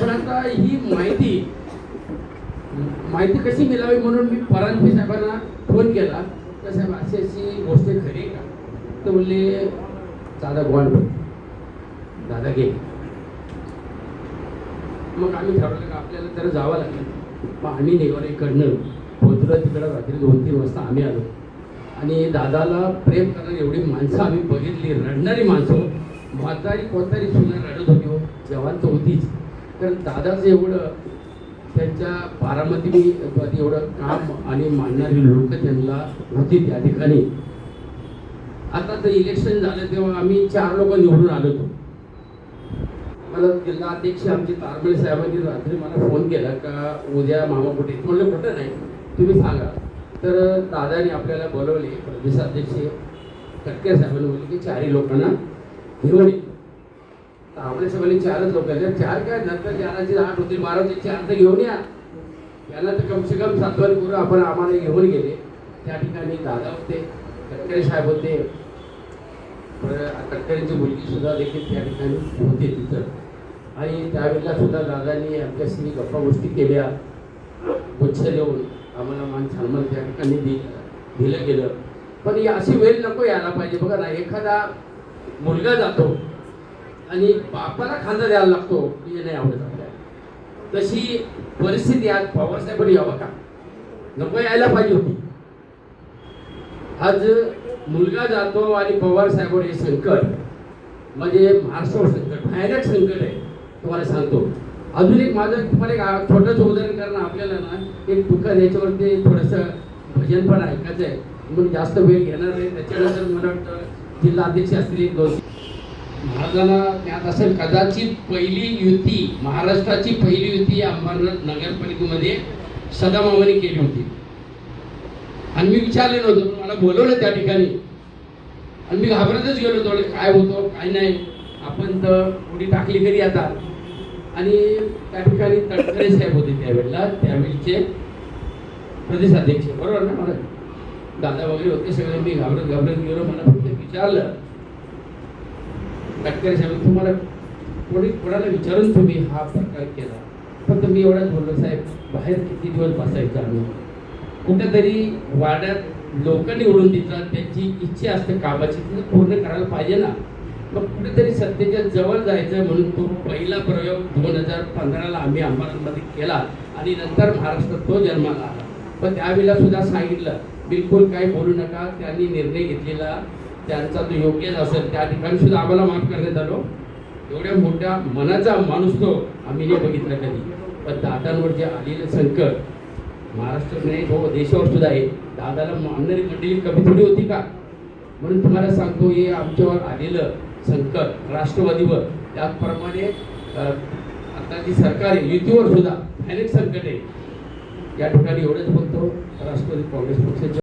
पण आता ही माहिती कशी मिळावी म्हणून मी फडणवीस साहेबांना फोन केला तर साहेब अशी अशी गोष्ट खरी आहे का? तर बोलले दादा गोंड दादा घे. मग आम्ही ठरवलं का आपल्याला तर जावं लागेल. मग आम्ही निघालो इकडनं पोहोचलो तिकडं रात्री 2-3 वाजता आम्ही आलो आणि दादाला प्रेम करणारी एवढी माणसं आम्ही बघितली, रडणारी माणसं, म्हातारी कोणतरी सुद्धा रडत होती हो, जवान तर होतीच. कारण दादाचं एवढं त्यांच्या बारामती एवढं काम आणि मानणारी लोक त्यांना होती त्या ठिकाणी. आता तर इलेक्शन झालं तेव्हा आम्ही 4 लोक निवडून आलो होतो. मला जिल्हा अध्यक्ष आमचे तारबळे साहेबांनी रात्री मला फोन केला का उद्या मामा कुठे. म्हणलं कुठं नाही तुम्ही सांगा. तर दादाने आपल्याला बोलवले, प्रदेशाध्यक्ष तटकरे साहेबांनी बोलले की 4 लोकांना घेऊन ये. तारबळे साहेबांनी 4च लोक आहेत. 4 काय नंतर 4ची 8 होती 12 होती 4 तर घेऊन या. याला तर कमसे कम 7 पूर्व आपण आम्हाला घेऊन गेले. त्या ठिकाणी दादा होते, तटकरे साहेब होते, तटकरेंची मुलगी सुद्धा देखील त्या ठिकाणी होती तिथं. आणि त्यावेळेला सुद्धा दादांनी आमच्याशी गप्पा गोष्टी केल्या, गुच्छ देऊन आम्हाला मान सन्मान त्या ठिकाणी दिलं गेलं. पण ही अशी वेळ नको यायला पाहिजे. बघा ना, एखादा मुलगा जातो आणि बापाला खांदा द्यायला लागतो हे नाही आवडत आपल्याला. तशी परिस्थिती आज पवारसाहेबांनी यावं का? नको यायला पाहिजे होती. आज मुलगा जातो आणि पवार साहेबांवर हे संकट म्हणजे महाराष्ट्रावर संकट, भयानक संकट आहे. तुम्हाला सांगतो अजून एक माझं तुम्हाला एक छोटंसं उदाहरण करणं आपल्याला ना एक दुकान याच्यावरती थोडंसं भजन पण ऐकायचं आहे म्हणून जास्त वेळ घेणार नाही. त्याच्यानंतर मला वाटतं जिल्हा अध्यक्ष असतील 1-2 महाराजांना ज्ञात असेल कदाचित पहिली युती, महाराष्ट्राची पहिली युती अंबरनाथ नगरपालिकेमध्ये सदामामाने केली होती. आणि मी विचारले नव्हतं पण मला बोलवलं त्या ठिकाणी आणि मी घाबरतच गेलो थोडे काय होतं काय नाही. आपण तर उडी टाकली घरी आता. आणि त्या ठिकाणी तटकरे साहेब होते त्यावेळेला, त्यावेळीचे प्रदेशाध्यक्ष, बरोबर ना. मला दादा वगैरे होते सगळे. मी घाबरत गेलो. मला फक्त विचारलं तटकरे साहेब तुम्हाला कोणाला विचारून तुम्ही हा प्रकार केला? फक्त मी एवढाच बोललो साहेब बाहेर किती दिवस बसायचं आम्ही, कुठेतरी वाड्यात लोक निवडून देतात, त्यांची इच्छा असते कामाची ती पूर्ण करायला पाहिजे ना. मग कुठेतरी सत्तेच्या जवळ जायचं म्हणून तो पहिला प्रयोग 2015ला आम्ही अंबरनाथमध्ये केला आणि नंतर महाराष्ट्रात तो जन्माला आला. पण त्यावेळेला सुद्धा सांगितलं बिलकुल काही बोलू नका. त्यांनी निर्णय घेतलेला त्यांचा तो योग्यच असेल. त्या ठिकाणी सुद्धा आम्हाला माफ करण्यात आलो. एवढ्या मोठ्या मनाचा माणूस तो आम्ही नाही बघितला कधी. पण दादांवर जे आलेलं संकट महाराष्ट्रात नाही तो देशावर सुद्धा आहे. दादाला मानणारी मंडळी कमी थोडी होती का? म्हणून तुम्हाला सांगतो हे आमच्यावर आलेलं संकट राष्ट्रवादीवर, त्याचप्रमाणे आता जी सरकार आहे युतीवर सुद्धा अनेक संकट आहे. या ठिकाणी एवढंच बोलतो राष्ट्रवादी काँग्रेस पक्षाचे